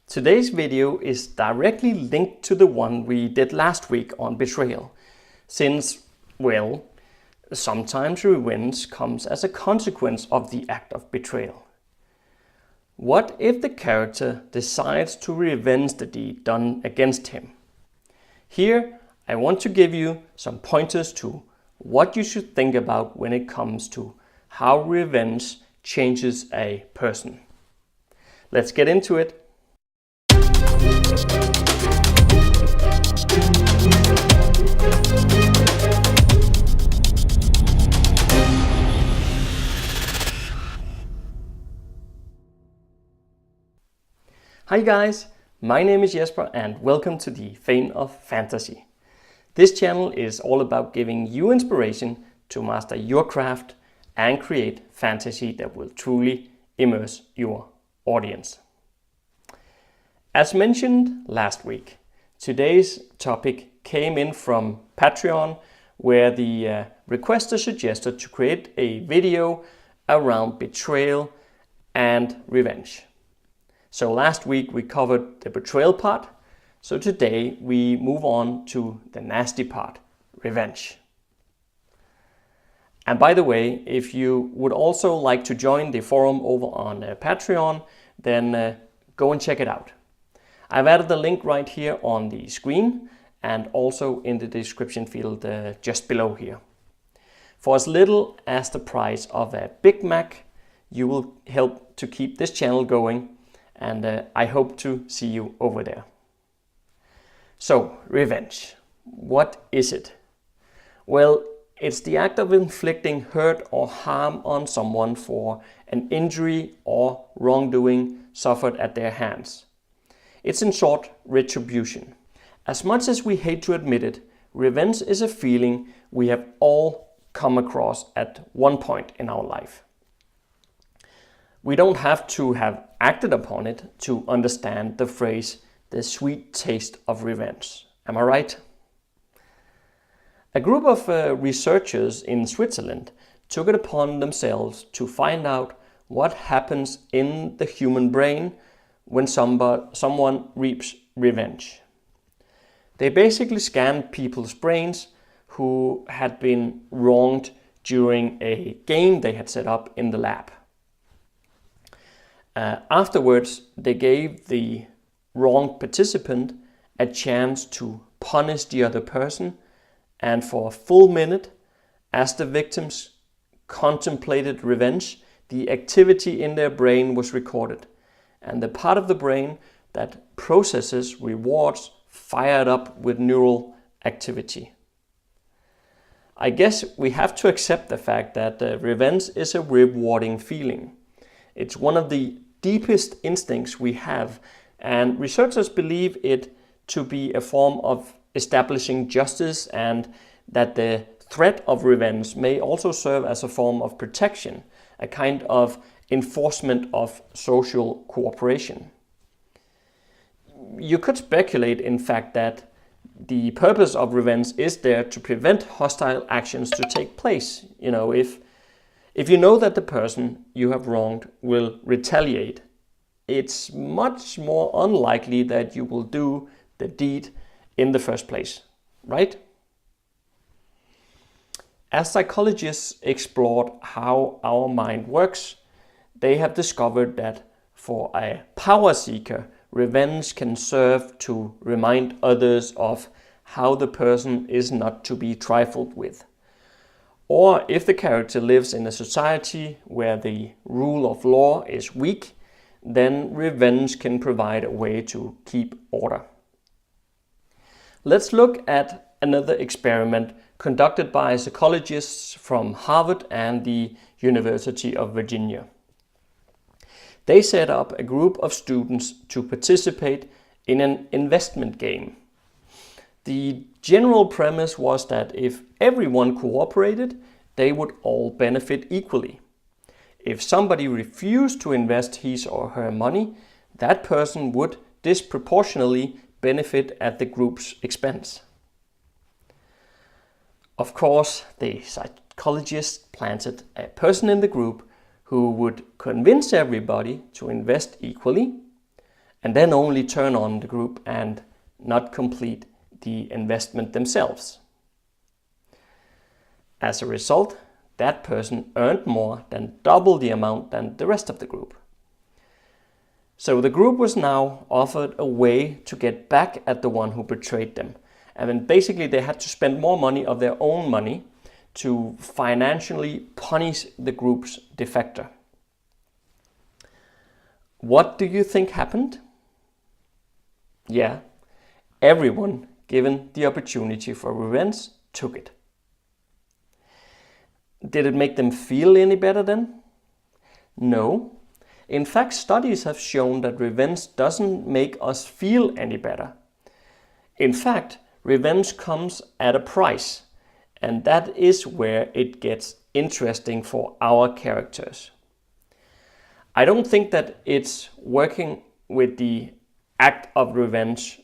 Today's video is directly linked to the one we did last week on betrayal, since, well, sometimes revenge comes as a consequence of the act of betrayal. What if the character decides to revenge the deed done against him? Here, I want to give you some pointers to what you should think about when it comes to how revenge changes a person. Let's get into it. Hi guys, my name is Jesper and welcome to the Fane of Fantasy. This channel is all about giving you inspiration to master your craft and create fantasy that will truly immerse your audience. As mentioned last week, today's topic came in from Patreon, where the requester suggested to create a video around betrayal and revenge. So last week we covered the betrayal part, so today we move on to the nasty part, revenge. And by the way, if you would also like to join the forum over on Patreon, then go and check it out. I've added the link right here on the screen and also in the description field just below here. For as little as the price of a Big Mac, you will help to keep this channel going, and I hope to see you over there. So, revenge. What is it? Well, it's the act of inflicting hurt or harm on someone for an injury or wrongdoing suffered at their hands. It's in short, retribution. As much as we hate to admit it, revenge is a feeling we have all come across at one point in our life. We don't have to have acted upon it to understand the phrase, the sweet taste of revenge. Am I right? A group of researchers in Switzerland took it upon themselves to find out what happens in the human brain when someone reaps revenge. They basically scanned people's brains who had been wronged during a game they had set up in the lab. Afterwards, they gave the wronged participant a chance to punish the other person, and for a full minute, as the victims contemplated revenge, the activity in their brain was recorded, and the part of the brain that processes rewards fired up with neural activity. I guess we have to accept the fact that revenge is a rewarding feeling. It's one of the deepest instincts we have, and researchers believe it to be a form of establishing justice, and that the threat of revenge may also serve as a form of protection, a kind of enforcement of social cooperation. You could speculate, in fact, that the purpose of revenge is there to prevent hostile actions to take place. You know, if you know that the person you have wronged will retaliate, it's much more unlikely that you will do the deed in the first place, right? As psychologists explored how our mind works, they have discovered that for a power seeker, revenge can serve to remind others of how the person is not to be trifled with. Or if the character lives in a society where the rule of law is weak, then revenge can provide a way to keep order. Let's look at another experiment conducted by psychologists from Harvard and the University of Virginia. They set up a group of students to participate in an investment game. The general premise was that if everyone cooperated, they would all benefit equally. If somebody refused to invest his or her money, that person would disproportionately benefit at the group's expense. Of course, the psychologists planted a person in the group who would convince everybody to invest equally, and then only turn on the group and not complete the investment themselves. As a result, that person earned more than double the amount than the rest of the group. So the group was now offered a way to get back at the one who betrayed them. And then basically they had to spend more money of their own money to financially punish the group's defector. What do you think happened? Yeah, everyone given the opportunity for revenge took it. Did it make them feel any better then? No. In fact, studies have shown that revenge doesn't make us feel any better. In fact, revenge comes at a price, and that is where it gets interesting for our characters. I don't think that it's working with the act of revenge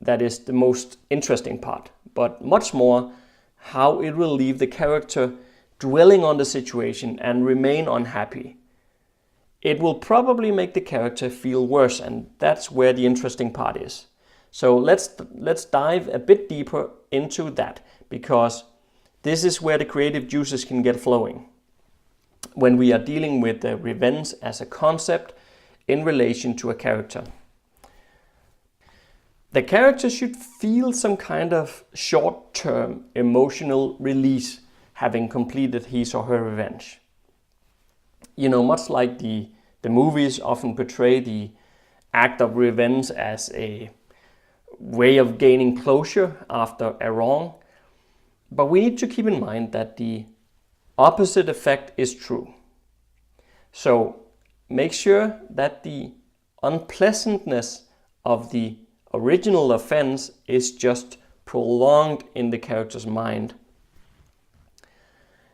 that is the most interesting part, but much more how it will leave the character dwelling on the situation and remain unhappy. It will probably make the character feel worse, and that's where the interesting part is. So let's dive a bit deeper into that, because this is where the creative juices can get flowing when we are dealing with the revenge as a concept in relation to a character. The character should feel some kind of short-term emotional release having completed his or her revenge. You know, much like the movies often portray the act of revenge as a way of gaining closure after a wrong. But we need to keep in mind that the opposite effect is true. So make sure that the unpleasantness of the original offense is just prolonged in the character's mind.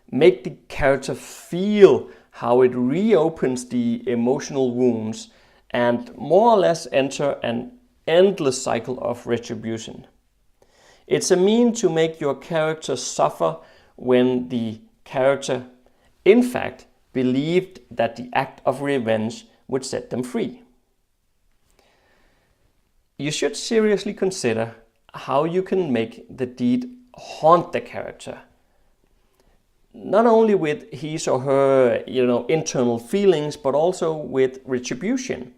Make the character feel how it reopens the emotional wounds and more or less enter an endless cycle of retribution. It's a mean to make your character suffer when the character, in fact, believed that the act of revenge would set them free. You should seriously consider how you can make the deed haunt the character. Not only with his or her, internal feelings, but also with retribution.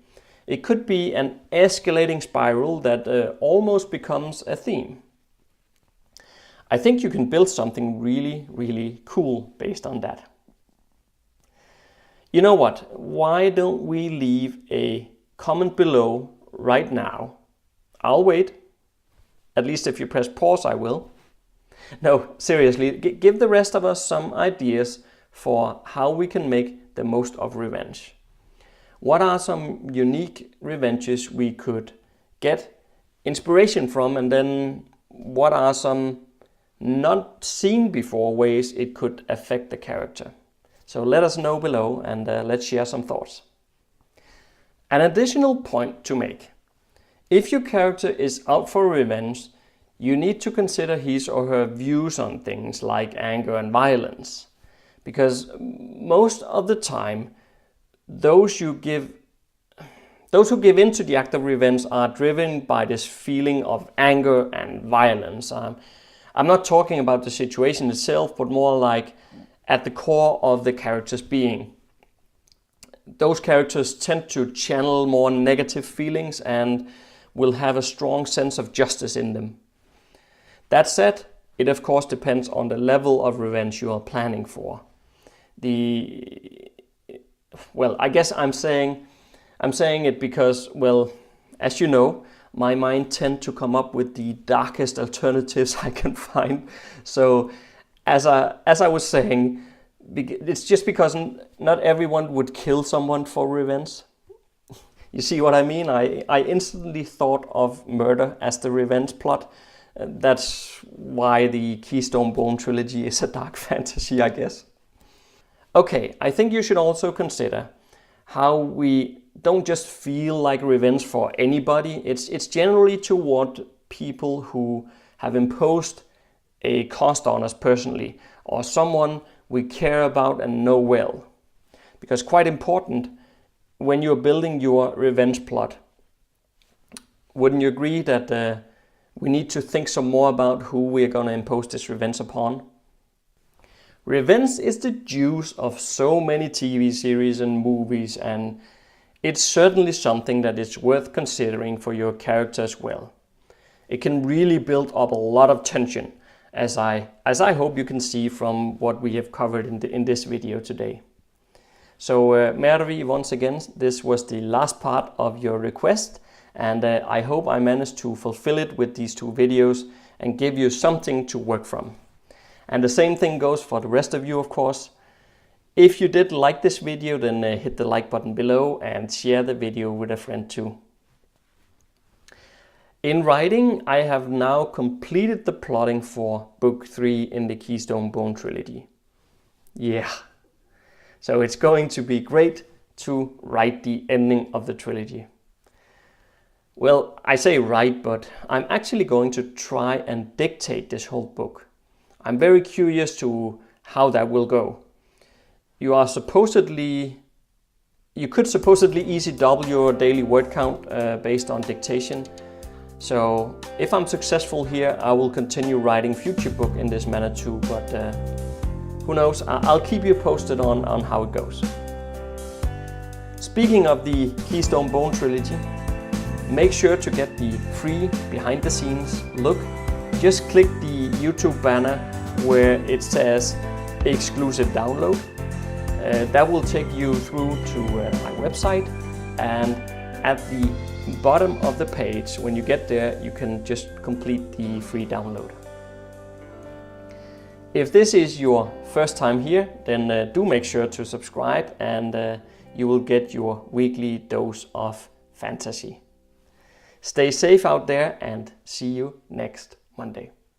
It could be an escalating spiral that almost becomes a theme. I think you can build something really, really cool based on that. You know what? Why don't we leave a comment below right now? I'll wait. At least if you press pause, I will. No, seriously, give the rest of us some ideas for how we can make the most of revenge. What are some unique revenges we could get inspiration from, and then what are some not seen before ways it could affect the character? So let us know below, and let's share some thoughts. An additional point to make. If your character is out for revenge, you need to consider his or her views on things like anger and violence. Because most of the time, those who give into the act of revenge are driven by this feeling of anger and violence. I'm not talking about the situation itself, but more like at the core of the character's being. Those characters tend to channel more negative feelings and will have a strong sense of justice in them. That said, it of course depends on the level of revenge you are planning for. I guess I'm saying it because, as you know, my mind tends to come up with the darkest alternatives I can find. So, as I was saying, it's just because not everyone would kill someone for revenge. You see what I mean? I instantly thought of murder as the revenge plot. That's why the Keystone Bone trilogy is a dark fantasy, I guess. Okay, I think you should also consider how we don't just feel like revenge for anybody. It's generally toward people who have imposed a cost on us personally, or someone we care about and know well. Because quite important, when you're building your revenge plot, Wouldn't you agree that we need to think some more about who we're going to impose this revenge upon? Revenge is the juice of so many TV series and movies, and it's certainly something that is worth considering for your character as well. It can really build up a lot of tension, as I hope you can see from what we have covered in this video today. So Mervi, once again, this was the last part of your request, and I hope I managed to fulfill it with these 2 videos and give you something to work from. And the same thing goes for the rest of you, of course. If you did like this video, then hit the like button below and share the video with a friend too. In writing, I have now completed the plotting for book 3 in the Keystone Bone trilogy. Yeah, so it's going to be great to write the ending of the trilogy. Well, I say write, but I'm actually going to try and dictate this whole book. I'm very curious to how that will go. You could supposedly easy double your daily word count based on dictation. So if I'm successful here, I will continue writing future book in this manner too, but who knows, I'll keep you posted on how it goes. Speaking of the Keystone Bone trilogy, make sure to get the free behind the scenes look. Just click the YouTube banner where it says exclusive download. That will take you through to my website, and at the bottom of the page, when you get there, you can just complete the free download. If this is your first time here, then do make sure to subscribe, and you will get your weekly dose of fantasy. Stay safe out there, and see you next Monday.